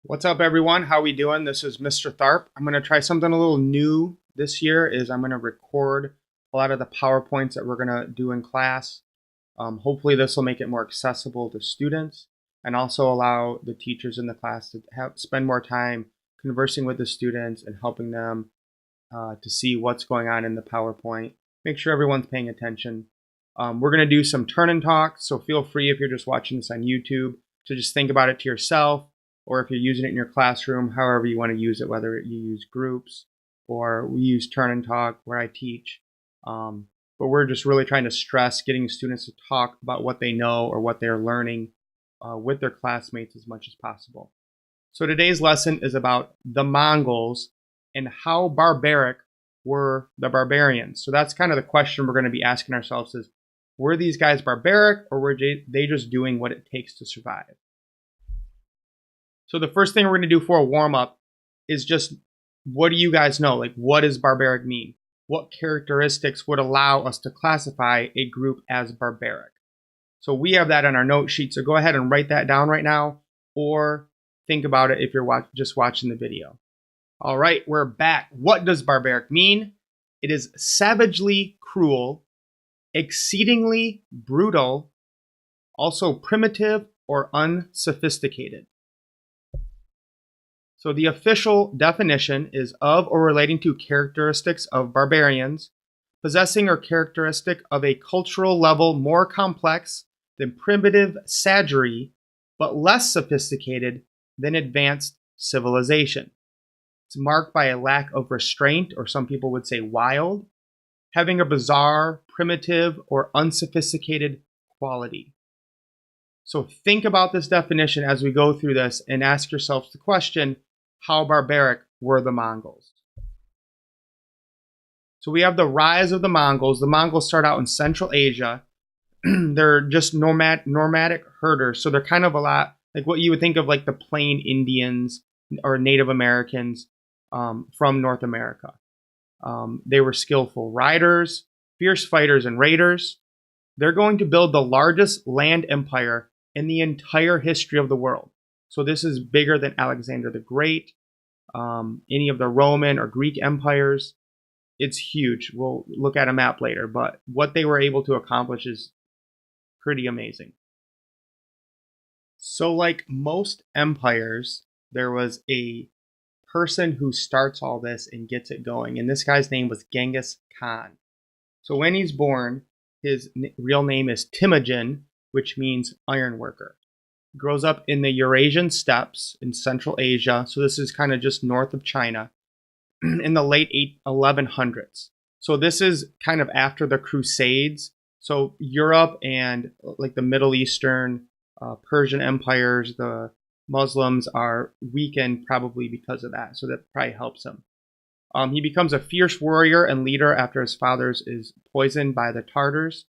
What's up, everyone? How we doing? This is Mr. Tharp. I'm going to try something a little new this year. I'm going to record a lot of the PowerPoints that we're going to do in class. Hopefully this will make it more accessible to students and also allow the teachers in the class to spend more time conversing with the students and helping them to see what's going on in the PowerPoint. Make sure everyone's paying attention. We're going to do some turn and talk, so feel free if you're just watching this on YouTube to just think about it to yourself, or if you're using it in your classroom, however you want to use it, whether you use groups or we use turn and talk where I teach. But we're just really trying to stress getting students to talk about what they know or what they're learning with their classmates as much as possible. So today's lesson is about the Mongols and how barbaric were the barbarians. So that's kind of the question we're going to be asking ourselves is, were these guys barbaric or were they just doing what it takes to survive? So the first thing we're going to do for a warm-up is just, what do you guys know? Like, what does barbaric mean? What characteristics would allow us to classify a group as barbaric? So we have that on our note sheet, so go ahead and write that down right now, or think about it if you're just watching the video. All right, we're back. What does barbaric mean? It is savagely cruel, exceedingly brutal, also primitive or unsophisticated. So the official definition is of or relating to characteristics of barbarians, possessing or characteristic of a cultural level more complex than primitive savagery, but less sophisticated than advanced civilization. It's marked by a lack of restraint, or some people would say wild, having a bizarre, primitive, or unsophisticated quality. So think about this definition as we go through this and ask yourselves the question, how barbaric were the Mongols? So we have the rise of the Mongols. The Mongols start out in Central Asia. They're just nomadic herders. So they're kind of a lot like what you would think of like the plain Indians or Native Americans from North America. They were skillful riders, fierce fighters, and raiders. They're going to build the largest land empire in the entire history of the world. So this is bigger than Alexander the Great, any of the Roman or Greek empires. It's huge. We'll look at a map later, but what they were able to accomplish is pretty amazing. So like most empires, there was a person who starts all this and gets it going, and this guy's name was Genghis Khan. So when he's born, his real name is Temujin, which means iron worker. Grows up in the Eurasian steppes in Central Asia, so this is kind of just north of China, in the late 1100s. So this is kind of after the Crusades. So Europe and like the Middle Eastern, Persian empires, the Muslims are weakened probably because of that. So that probably helps him. He becomes a fierce warrior and leader after his father is poisoned by the Tartars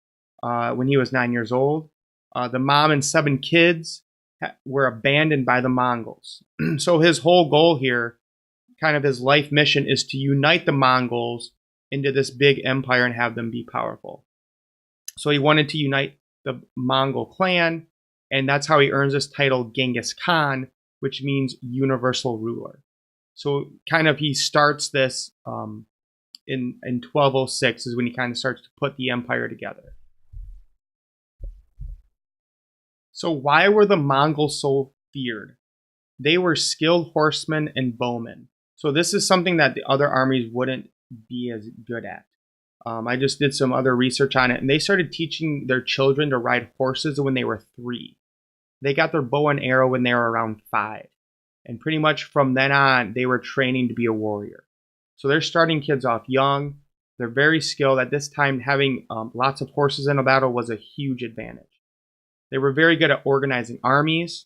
when he was 9 years old. The mom and 7 kids were abandoned by the Mongols. So his whole goal here, kind of his life mission, is to unite the Mongols into this big empire and have them be powerful. So he wanted to unite the Mongol clan, and that's how he earns this title Genghis Khan, which means universal ruler. So kind of he starts this in 1206 is when he kind of starts to put the empire together. So why were the Mongols so feared? They were skilled horsemen and bowmen. So this is something that the other armies wouldn't be as good at. I just did some other research on it, and they started teaching their children to ride horses when they were 3. They got their bow and arrow when they were around 5. And pretty much from then on, they were training to be a warrior. So they're starting kids off young. They're very skilled. At this time, having lots of horses in a battle was a huge advantage. They were very good at organizing armies.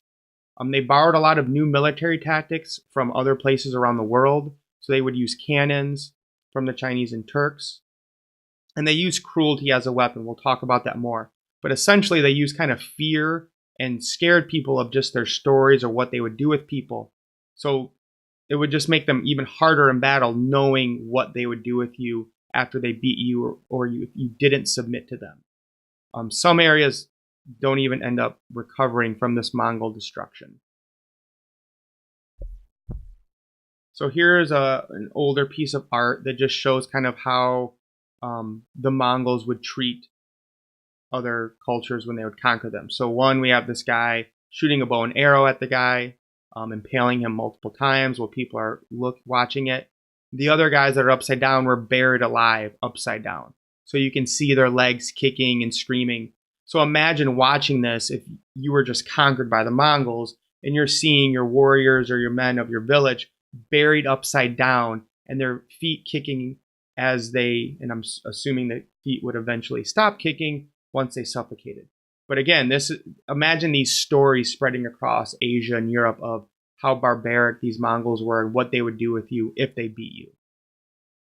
They borrowed a lot of new military tactics from other places around the world. So they would use cannons from the Chinese and Turks. And they used cruelty as a weapon. We'll talk about that more. But essentially, they used kind of fear and scared people of just their stories or what they would do with people. So it would just make them even harder in battle, knowing what they would do with you after they beat you or you didn't submit to them. Some areas don't even end up recovering from this Mongol destruction. So here's an older piece of art that just shows kind of how the Mongols would treat other cultures when they would conquer them. So one, we have this guy shooting a bow and arrow at the guy, impaling him multiple times while people are watching it. The other guys that are upside down were buried alive upside down. So you can see their legs kicking and screaming. So imagine watching this if you were just conquered by the Mongols and you're seeing your warriors or your men of your village buried upside down and their feet kicking as they, and I'm assuming that feet would eventually stop kicking once they suffocated. But again, imagine these stories spreading across Asia and Europe of how barbaric these Mongols were and what they would do with you if they beat you.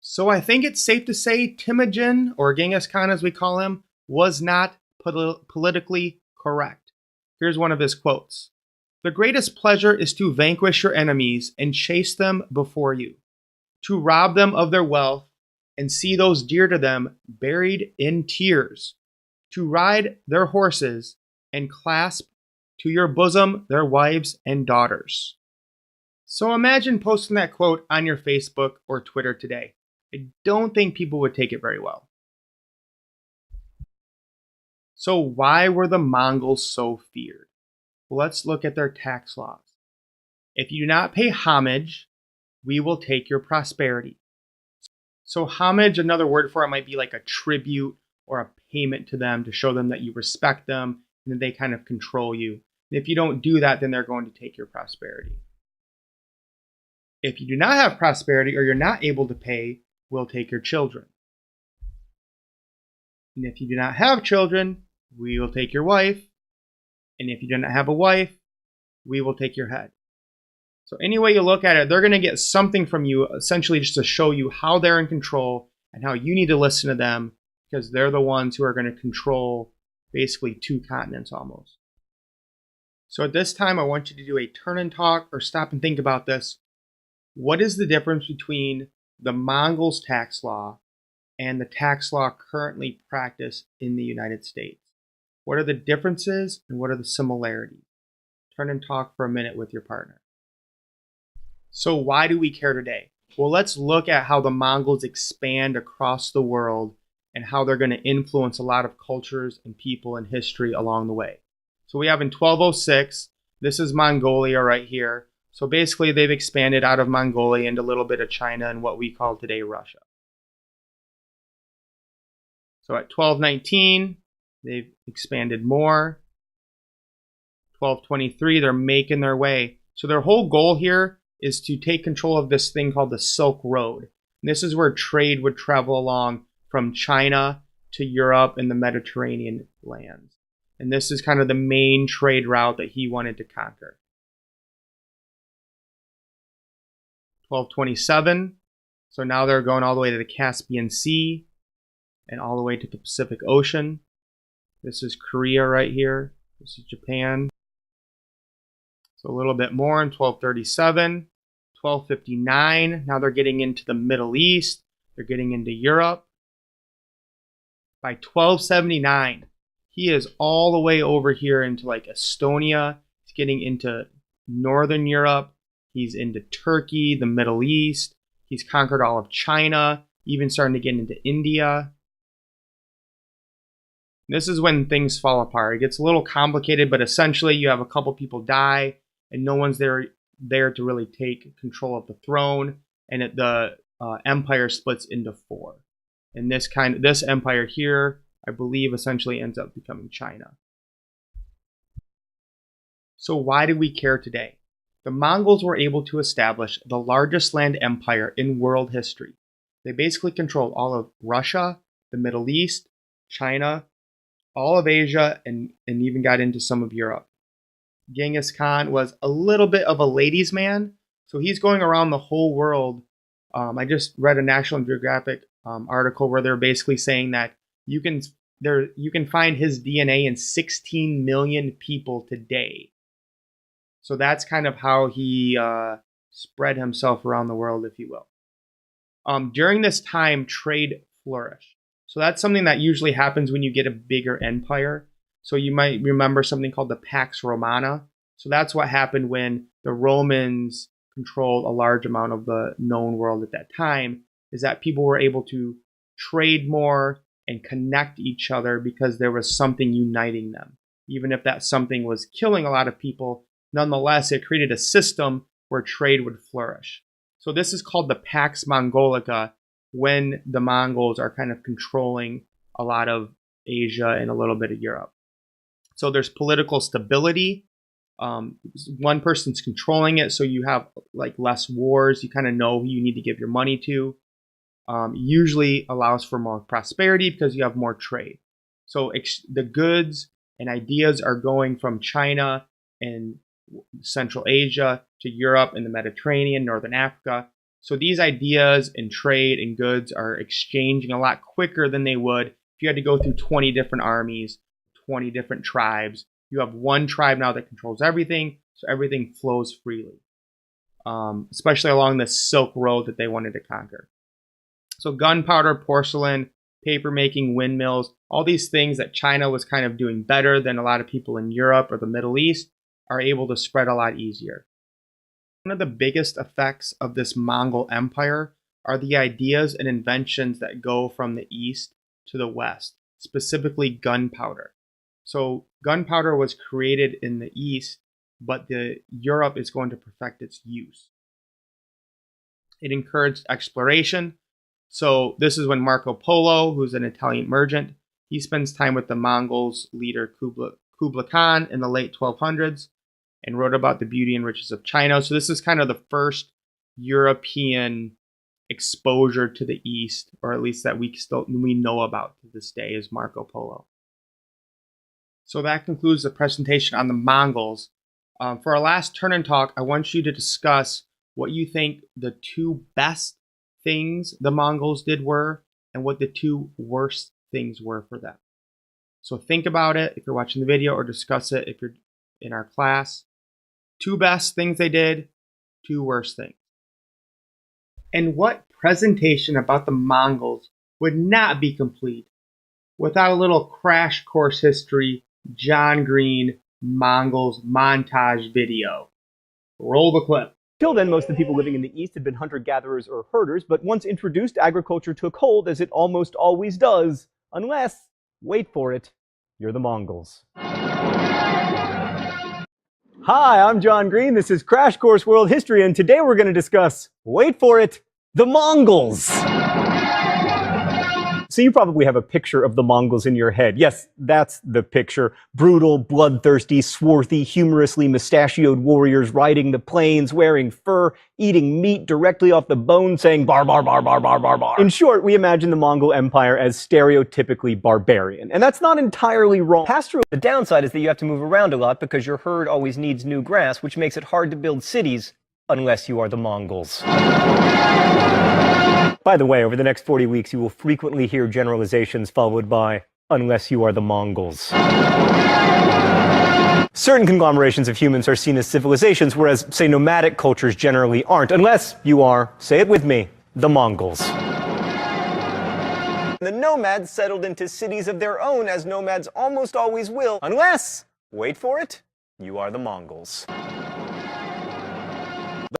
So I think it's safe to say Temujin, or Genghis Khan as we call him, was not politically correct. Here's one of his quotes. "The greatest pleasure is to vanquish your enemies and chase them before you, to rob them of their wealth and see those dear to them buried in tears, to ride their horses and clasp to your bosom their wives and daughters." So imagine posting that quote on your Facebook or Twitter today. I don't think people would take it very well. So why were the Mongols so feared? Well, let's look at their tax laws. If you do not pay homage, we will take your prosperity. So homage, another word for it might be like a tribute or a payment to them to show them that you respect them and that they kind of control you. And if you don't do that, then they're going to take your prosperity. If you do not have prosperity or you're not able to pay, we'll take your children. And if you do not have children, we will take your wife. And if you do not have a wife, we will take your head. So any way you look at it, they're going to get something from you, essentially just to show you how they're in control and how you need to listen to them, because they're the ones who are going to control basically 2 continents almost. So at this time, I want you to do a turn and talk or stop and think about this. What is the difference between the Mongols' tax law and the tax law currently practiced in the United States? What are the differences and what are the similarities? Turn and talk for a minute with your partner. So why do we care today? Well, let's look at how the Mongols expand across the world and how they're going to influence a lot of cultures and people and history along the way. So we have in 1206, this is Mongolia right here. So basically they've expanded out of Mongolia into a little bit of China and what we call today Russia. So at 1219, they've expanded more. 1223, they're making their way. So their whole goal here is to take control of this thing called the Silk Road. And this is where trade would travel along from China to Europe and the Mediterranean lands. And this is kind of the main trade route that he wanted to conquer. 1227, so now they're going all the way to the Caspian Sea and all the way to the Pacific Ocean. This is Korea right here. This is Japan. So a little bit more in 1237. 1259, now they're getting into the Middle East. They're getting into Europe. By 1279, he is all the way over here into like Estonia. He's getting into Northern Europe. He's into Turkey, the Middle East. He's conquered all of China, even starting to get into India. This is when things fall apart. It gets a little complicated, but essentially you have a couple people die and no one's there to really take control of the throne, and the empire splits into 4. And this empire here, I believe, essentially ends up becoming China. So why do we care today? The Mongols were able to establish the largest land empire in world history. They basically controlled all of Russia, the Middle East, China, all of Asia, and even got into some of Europe. Genghis Khan was a little bit of a ladies' man, so he's going around the whole world. I just read a National Geographic article where they're basically saying that you can find his DNA in 16 million people today. So that's kind of how he spread himself around the world, if you will. During this time, trade flourished. So that's something that usually happens when you get a bigger empire. So you might remember something called the Pax Romana. So that's what happened when the Romans controlled a large amount of the known world at that time, is that people were able to trade more and connect each other because there was something uniting them. Even if that something was killing a lot of people, nonetheless, it created a system where trade would flourish. So this is called the Pax Mongolica, when the Mongols are kind of controlling a lot of Asia and a little bit of Europe. So there's political stability. One person's controlling it, so you have like less wars. You kind of know who you need to give your money to. Usually allows for more prosperity because you have more trade. So the goods and ideas are going from China and Central Asia to Europe and the Mediterranean, Northern Africa. So these ideas and trade and goods are exchanging a lot quicker than they would if you had to go through 20 different armies, 20 different tribes. You have one tribe now that controls everything, so everything flows freely, especially along the Silk Road that they wanted to conquer. So gunpowder, porcelain, paper making, windmills, all these things that China was kind of doing better than a lot of people in Europe or the Middle East are able to spread a lot easier. One of the biggest effects of this Mongol Empire are the ideas and inventions that go from the east to the west, specifically gunpowder. So gunpowder was created in the east, but Europe is going to perfect its use. It encouraged exploration. So this is when Marco Polo, who's an Italian merchant, he spends time with the Mongols leader Kublai Khan in the late 1200s and wrote about the beauty and riches of China. So this is kind of the first European exposure to the East, or at least that we know about to this day, is Marco Polo. So that concludes the presentation on the Mongols. For our last turn and talk, I want you to discuss what you think the two best things the Mongols did were and what the two worst things were for them. So think about it if you're watching the video, or discuss it if you're in our class. Two best things they did, two worst things. And what presentation about the Mongols would not be complete without a little crash course history, John Green Mongols montage video. Roll the clip. Till then, most of the people living in the East had been hunter-gatherers or herders, but once introduced, agriculture took hold, as it almost always does, unless, wait for it, you're the Mongols. Hi, I'm John Green, this is Crash Course World History, and today we're going to discuss, wait for it, the Mongols! So you probably have a picture of the Mongols in your head. Yes, that's the picture. Brutal, bloodthirsty, swarthy, humorously mustachioed warriors riding the plains, wearing fur, eating meat directly off the bone, saying bar, bar, bar, bar, bar, bar, bar. In short, we imagine the Mongol Empire as stereotypically barbarian. And that's not entirely wrong. The downside is that you have to move around a lot because your herd always needs new grass, which makes it hard to build cities unless you are the Mongols. By the way, over the next 40 weeks, you will frequently hear generalizations followed by, unless you are the Mongols. Certain conglomerations of humans are seen as civilizations, whereas, say, nomadic cultures generally aren't, unless you are, say it with me, the Mongols. The nomads settled into cities of their own, as nomads almost always will, unless, wait for it, you are the Mongols.